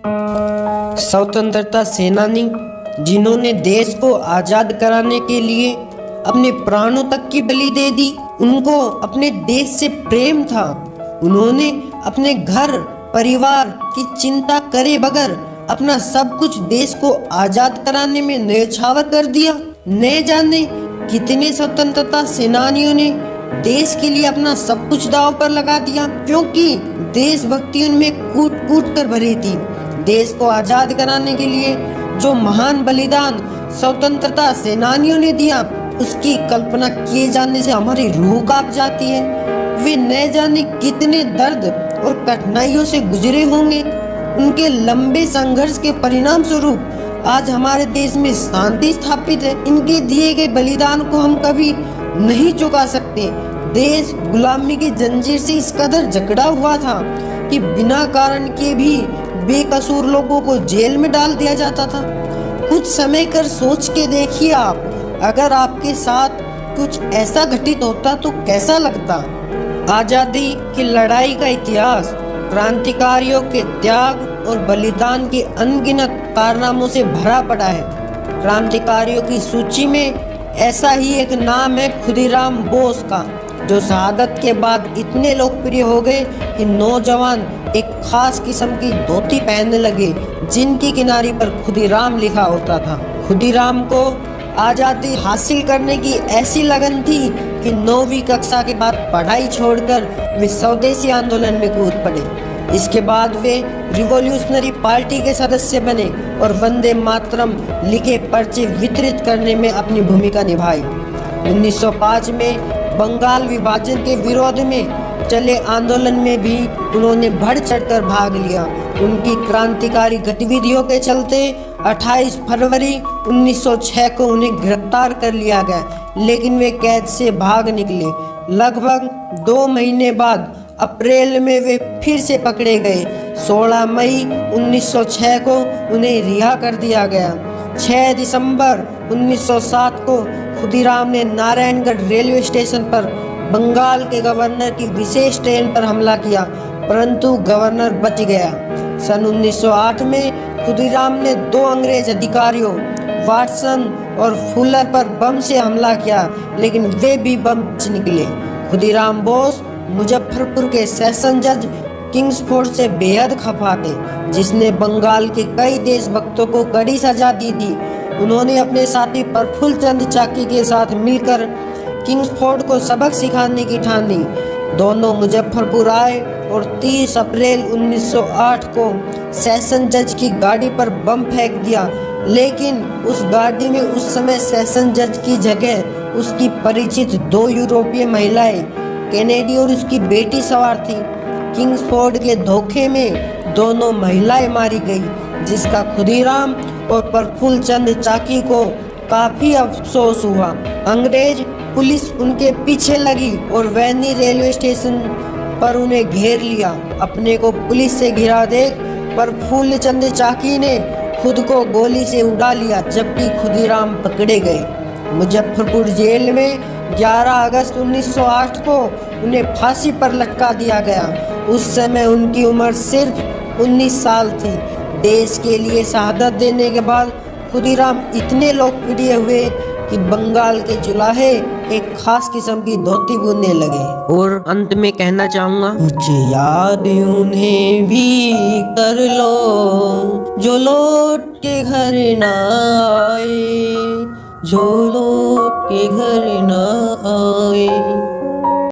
स्वतंत्रता सेनानी जिन्होंने देश को आजाद कराने के लिए अपने प्राणों तक की बलि दे दी, उनको अपने देश से प्रेम था। उन्होंने अपने घर परिवार की चिंता करे बगैर अपना सब कुछ देश को आजाद कराने में न्यौछावर कर दिया। न जाने कितने स्वतंत्रता सेनानियों ने देश के लिए अपना सब कुछ दांव पर लगा दिया, क्योंकि देशभक्ति उनमें कूट कूट कर भरी थी। देश को आजाद कराने के लिए जो महान बलिदान स्वतंत्रता सेनानियों ने दिया, उसकी कल्पना किए जाने से हमारी रूह कांप जाती है। वे न जाने कितने दर्द और कठिनाइयों से गुजरे होंगे। उनके लंबे संघर्ष के परिणाम स्वरूप आज हमारे देश में शांति स्थापित है। इनके दिए गए बलिदान को हम कभी नहीं चुका सकते। देश गुलामी की जंजीर से इस कदर जकड़ा हुआ था कि बिना कारण के भी बेकसूर लोगों को जेल में डाल दिया जाता था। कुछ समय कर सोच के देखिए आप, अगर आपके साथ कुछ ऐसा घटित होता तो कैसा लगता। आजादी की लड़ाई का इतिहास क्रांतिकारियों के त्याग और बलिदान के अनगिनत कारनामों से भरा पड़ा है। क्रांतिकारियों की सूची में ऐसा ही एक नाम है खुदीराम बोस का, जो शहादत के बाद इतने लोकप्रिय हो गए कि नौजवान एक खास किस्म की धोती पहनने लगे, जिनकी किनारी पर खुदीराम लिखा होता था। खुदीराम को आज़ादी हासिल करने की ऐसी लगन थी कि 9वीं कक्षा के बाद पढ़ाई छोड़कर वे स्वदेशी आंदोलन में कूद पड़े। इसके बाद वे रिवॉल्यूशनरी पार्टी के सदस्य बने और वंदे मातरम लिखे पर्चे वितरित करने में अपनी भूमिका निभाई। 1905 में बंगाल विभाजन के विरोध में चले आंदोलन में भी उन्होंने बढ़ चढ़कर भाग लिया। उनकी क्रांतिकारी गतिविधियों के चलते 28 फरवरी 1906 को उन्हें गिरफ्तार कर लिया गया, लेकिन वे कैद से भाग निकले। लगभग 2 महीने बाद अप्रैल में वे फिर से पकड़े गए। 16 मई 1906 को उन्हें रिहा कर दिया गया। 6 दिसंबर 1907 को खुदीराम ने नारायणगढ़ रेलवे स्टेशन पर बंगाल के गवर्नर की विशेष ट्रेन पर हमला किया, परंतु गवर्नर बच गया। सन 1908 में खुदीराम ने 2 अंग्रेज अधिकारियों वाटसन और फुलर पर बम से हमला किया, लेकिन वे भी बच निकले। खुदीराम बोस मुजफ्फरपुर के सेशन जज किंग्सफोर्ड से बेहद खफा थे, जिसने बंगाल के कई देशभक्तों को कड़ी सजा दी थी। उन्होंने अपने साथी प्रफुल्ल चंद्र चाकी के साथ मिलकर किंग्सफोर्ड को सबक सिखाने की ठानी। दोनों मुजफ्फरपुर आए और 30 अप्रैल 1908 को सेशन जज की गाड़ी पर बम फेंक दिया, लेकिन उस गाड़ी में उस समय सेशन जज की जगह उसकी परिचित 2 यूरोपीय महिलाएं, कैनेडी और उसकी बेटी सवार थी। किंग्सफोर्ड के धोखे में दोनों महिलाएं मारी गई, जिसका खुदीराम और प्रफुल्ल चंद्र चाकी को काफी अफसोस हुआ। अंग्रेज पुलिस उनके पीछे लगी और वैनी रेलवे स्टेशन पर उन्हें घेर लिया। अपने को पुलिस से घिरा देख प्रफुल्ल चंद्र चाकी ने खुद को गोली से उड़ा लिया, जबकि खुदीराम पकड़े गए। मुजफ्फरपुर जेल में 11 अगस्त 1908 को उन्हें फांसी पर लटका दिया गया। उस समय उनकी उम्र सिर्फ 19 साल थी। देश के लिए शहादत देने के बाद खुदीराम इतने लोकप्रिय हुए कि बंगाल के जुलाहे एक खास किस्म की धोती बुनने लगे। और अंत में कहना चाहूँगा, मुझे याद उन्हें भी कर लो जो लौट के घर ना आए, जो लौट के घर ना आए।